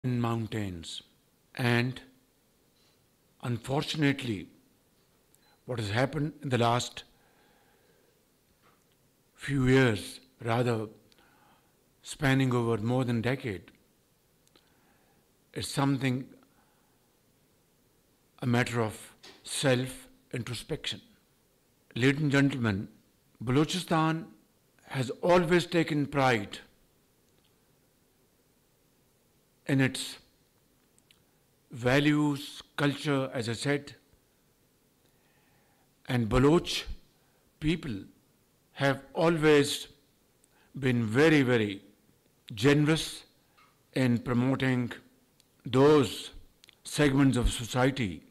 in mountains. And unfortunately, what has happened in the last few years, rather spanning over more than a decade, is something, a matter of self-introspection. Ladies and gentlemen, Balochistan has always taken pride in its values, culture, as I said, and Baloch people have always been very, very generous in promoting those segments of society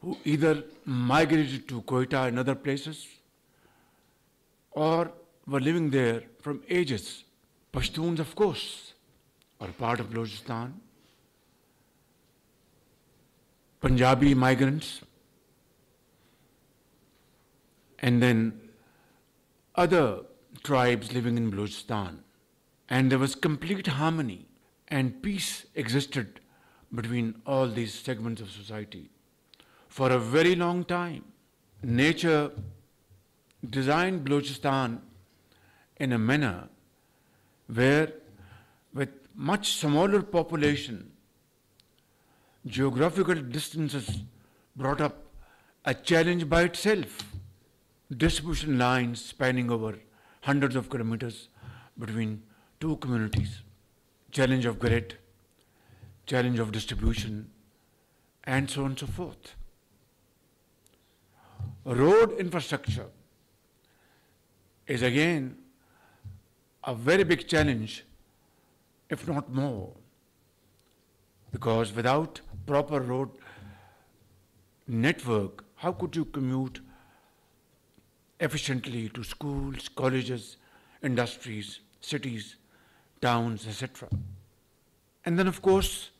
who either migrated to Quetta and other places or were living there from ages. Pashtuns, of course, are part of Balochistan. Punjabi migrants, and then other tribes living in Balochistan. And there was complete harmony and peace existed between all these segments of society for a very long time. Nature designed Balochistan in a manner where, with much smaller population, geographical distances brought up a challenge by itself. Distribution lines spanning over hundreds of kilometers between two communities. Challenge of grid, challenge of distribution, and so on and so forth. Road infrastructure is again a very big challenge, if not more, because without proper road network, how could you commute efficiently to schools, colleges, industries, cities, towns, etc. And then, of course,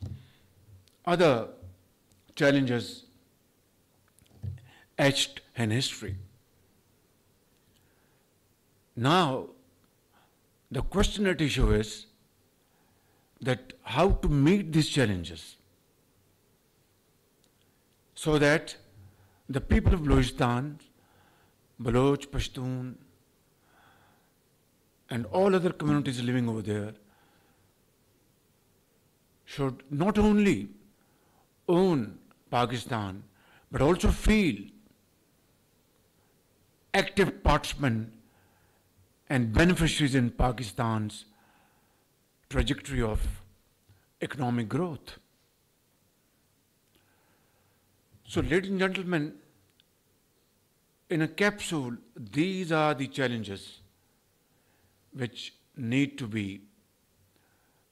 other challenges etched in history. Now, the question at issue is that how to meet these challenges so that the people of Balochistan, Baloch, Pashtun, and all other communities living over there should not only own Pakistan, but also feel active participants and beneficiaries in Pakistan's trajectory of economic growth. So, ladies and gentlemen, in a capsule, these are the challenges which need to be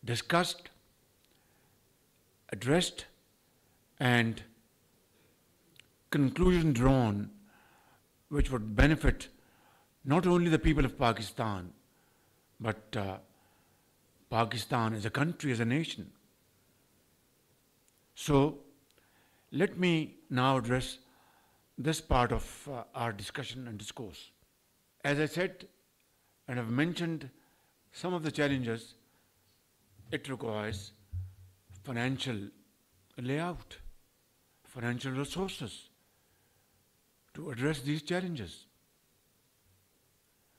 discussed, addressed, and conclusion drawn which would benefit not only the people of Pakistan, but Pakistan as a country, as a nation. So, let me now address this part of our discussion and discourse. As I said, and I've mentioned some of the challenges, it requires financial layout, financial resources to address these challenges.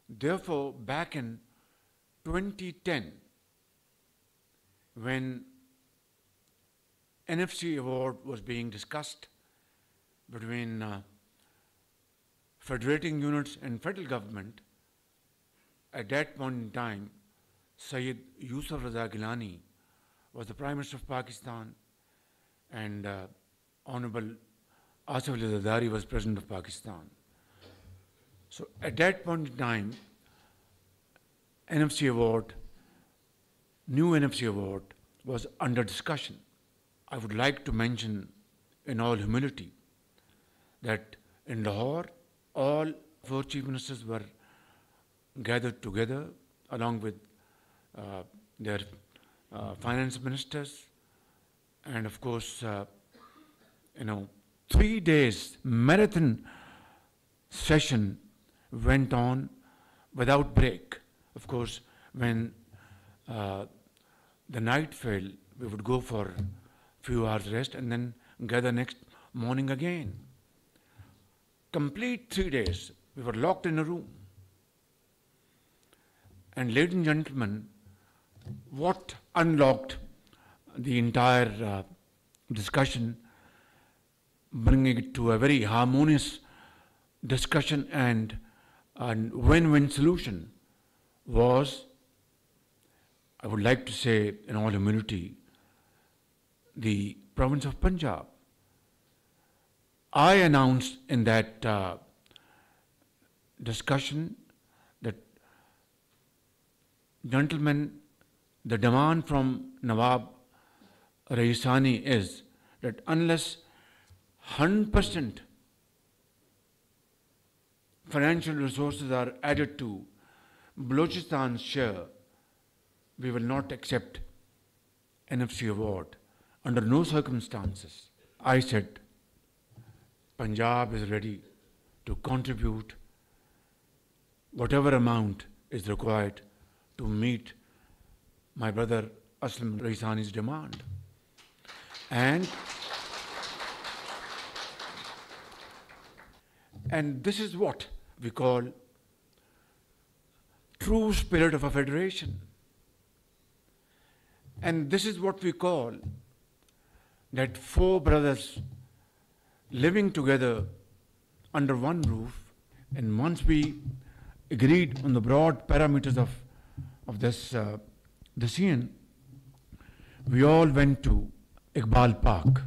Therefore, back in 2010, when NFC award was being discussed between federating units and federal government, at that point in time, Syed Yusuf Raza Gilani was the Prime Minister of Pakistan, and Honorable Asif Ali Zardari was President of Pakistan. So at that point in time, NFC award, new NFC award was under discussion. I would like to mention in all humility that in Lahore, all four chief ministers were gathered together along with their finance ministers, and of course, 3 days marathon session went on without break. Of course, when the night fell, We would go for a few hours rest and then gather next morning again. Complete 3 days, we were locked in a room. And ladies and gentlemen, what unlocked the entire discussion, bringing it to a very harmonious discussion and win-win solution, was, I would like to say in all humility, the province of Punjab. I announced in that discussion that, gentlemen, the demand from Nawab Raisani is that unless 100% financial resources are added to Balochistan's share, we will not accept NFC award under no circumstances. I said, Punjab is ready to contribute whatever amount is required to meet my brother Aslam Raisani's demand. And this is what we call true spirit of a federation. And this is what we call that four brothers living together under one roof. And once we agreed on the broad parameters of this decision, we all went to Iqbal Park,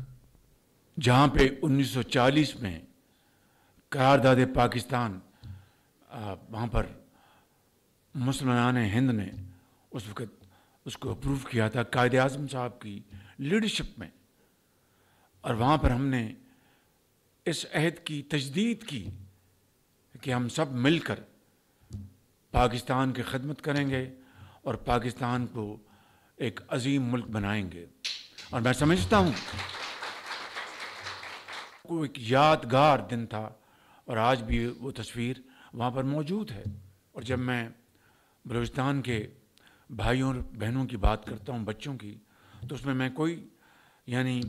जहाँ पे 1940 में करारदाद पाकिस्तान वहाँ पर मुसलमान हिंद ने उस वक़्त उसको अप्रूव किया था कायदे आज़म साहब की लीडरशिप में, और वहाँ पर हमने इस अहद की तजदीद की कि हम सब मिलकर पाकिस्तान की खिदमत करेंगे और पाकिस्तान को एक अजीम मुल्क बनाएंगे। और मैं समझता हूँ वो एक यादगार दिन था और आज भी वो तस्वीर वहाँ पर मौजूद है। और जब मैं बलूचिस्तान के भाइयों और बहनों की बात करता हूँ, बच्चों की, तो उसमें मैं कोई यानी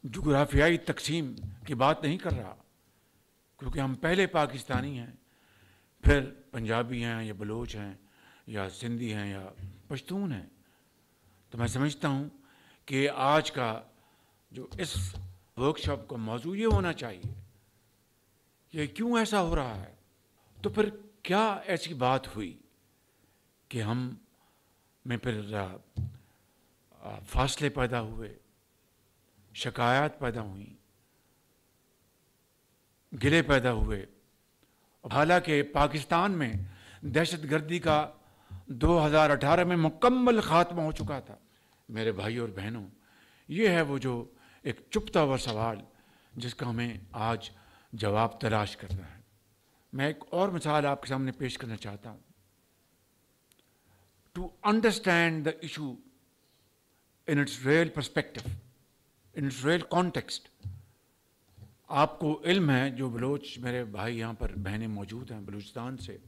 जुग्राफियाई तकसीम की बात नहीं कर रहा, क्योंकि हम पहले पाकिस्तानी हैं, फिर पंजाबी हैं या बलोच हैं या सिंधी हैं या पश्तून हैं। तो मैं समझता हूँ कि आज का जो इस वर्कशॉप का मौजू ये होना चाहिए, ये क्यों ऐसा हो रहा है। तो फिर क्या ऐसी बात हुई कि हम में फिर फासले पैदा हुए, शिकायत पैदा हुई, गिले पैदा हुए। हालांकि पाकिस्तान में दहशतगर्दी का 2018 में मुकम्मल खात्मा हो चुका था। मेरे भाई और बहनों, ये है वो जो एक चुपता हुआ सवाल जिसका हमें आज जवाब तलाश करना है। मैं एक और मिसाल आपके सामने पेश करना चाहता हूँ। To understand the issue in its real perspective, in its real context. आपको इल्म है, जो बलोच मेरे भाई यहाँ पर बहनें मौजूद हैं बलूचिस्तान से,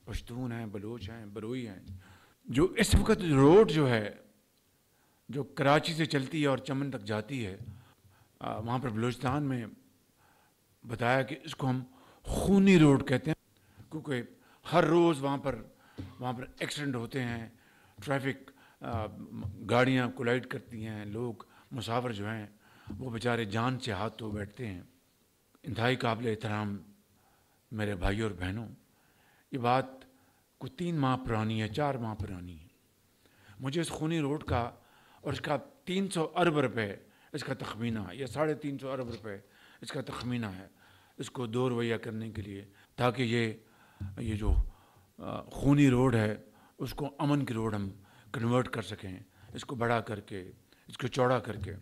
पश्तून हैं, बलोच हैं, बरोई हैं, जो इस वक्त रोड जो है जो कराची से चलती है और चमन तक जाती है, वहाँ पर बलूचिस्तान में बताया कि इसको हम खूनी रोड कहते हैं, क्योंकि हर रोज़ वहाँ पर एक्सीडेंट होते हैं, ट्रैफिक गाड़ियाँ कोलाइड करती हैं, लोग मुसाफिर जो हैं वो बेचारे जान से हाथ धो बैठते हैं। इंतहाई काबिल एहतराम मेरे भाई और बहनों, ये बात कुछ 3 माह पुरानी है, 4 माह पुरानी है। मुझे इस खूनी रोड का और इसका 300 अरब रुपए इसका तखमीना या 350 अरब रुपए इसका तखमीना है, इसको 2 रवैया करने के लिए, ताकि ये जो खूनी रोड है उसको अमन की रोड हम कन्वर्ट कर सकें, इसको बड़ा करके, इसको चौड़ा करके।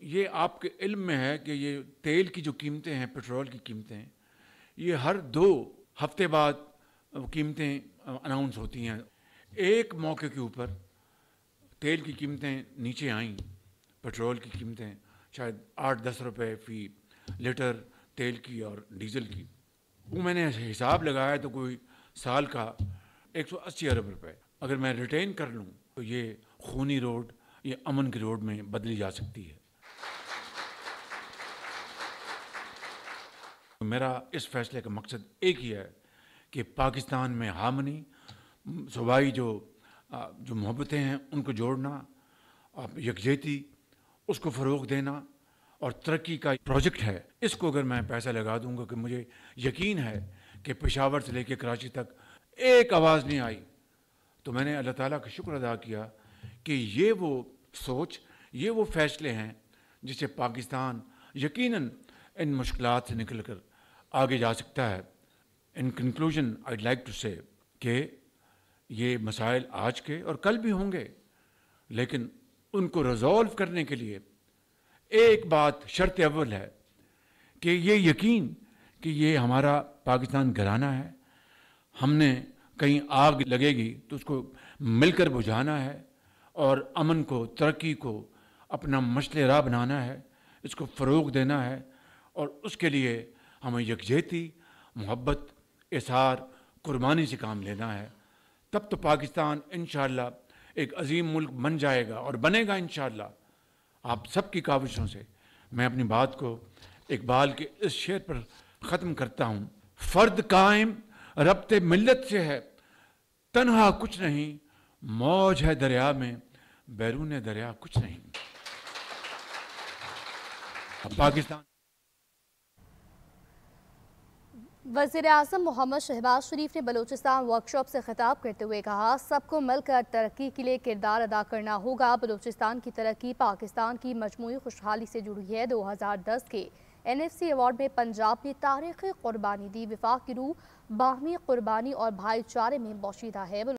ये आपके इल्म में है कि ये तेल की जो कीमतें हैं, पेट्रोल की कीमतें, ये हर 2 हफ्ते बाद कीमतें अनाउंस होती हैं। एक मौके के ऊपर तेल की कीमतें नीचे आईं, पेट्रोल की कीमतें शायद 8-10 रुपए फ़ी लीटर तेल की और डीज़ल की। वो मैंने हिसाब लगाया तो कोई साल का 180 अरब रुपए अगर मैं रिटेन कर लूँ तो ये खूनी रोड ये अमन की रोड में बदली जा सकती है। मेरा इस फैसले का मकसद एक ही है कि पाकिस्तान में हार्मनी, सूबाई जो मोहब्बतें हैं उनको जोड़ना, यकजहती उसको फ़रोग़ देना और तरक्की का प्रोजेक्ट है। इसको अगर मैं पैसा लगा दूंगा कि मुझे यकीन है कि पेशावर से लेकर कराची तक एक आवाज़ नहीं आई, तो मैंने अल्लाह ताला का शुक्र अदा किया कि ये वो सोच, ये वो फ़ैसले हैं जिससे पाकिस्तान यकीनन इन मुश्किलात से निकल कर आगे जा सकता है। In conclusion I like to say कि ये मसाइल आज के और कल भी होंगे, लेकिन उनको रिजॉल्व करने के लिए एक बात शर्त अव्वल है कि ये यकीन कि ये हमारा पाकिस्तान घराना है, हमने कहीं आग लगेगी तो उसको मिलकर बुझाना है और अमन को, तरक्की को अपना मसले राह बनाना है, इसको फ़रोग़ देना है और उसके लिए हमें यकजहती, मोहब्बत, इसार, कुर्बानी से काम लेना है। तब तो पाकिस्तान इंशाअल्लाह एक अजीम मुल्क बन जाएगा और बनेगा इंशाअल्लाह। आप सबकी काविशों से मैं अपनी बात को इकबाल के इस शेर पर ख़त्म करता हूँ। फ़र्द कायम रब्ते मिल्लत से है, तन्हा कुछ नहीं, मौज है दरिया में, बैरून दरिया कुछ नहीं। पाकिस्तान वज़ीर आज़म मोहम्मद शहबाज शरीफ ने बलूचिस्तान वर्कशॉप से खिताब करते हुए कहा, सबको मिलकर तरक्की के लिए किरदार अदा करना होगा। बलूचिस्तान की तरक्की पाकिस्तान की मजमूई खुशहाली से जुड़ी है। 2010 के NFC अवार्ड में पंजाब ने तारीख़ी कुर्बानी दी। विफाक की रूह बाहमी कुर्बानी और भाईचारे में पोशीदा है।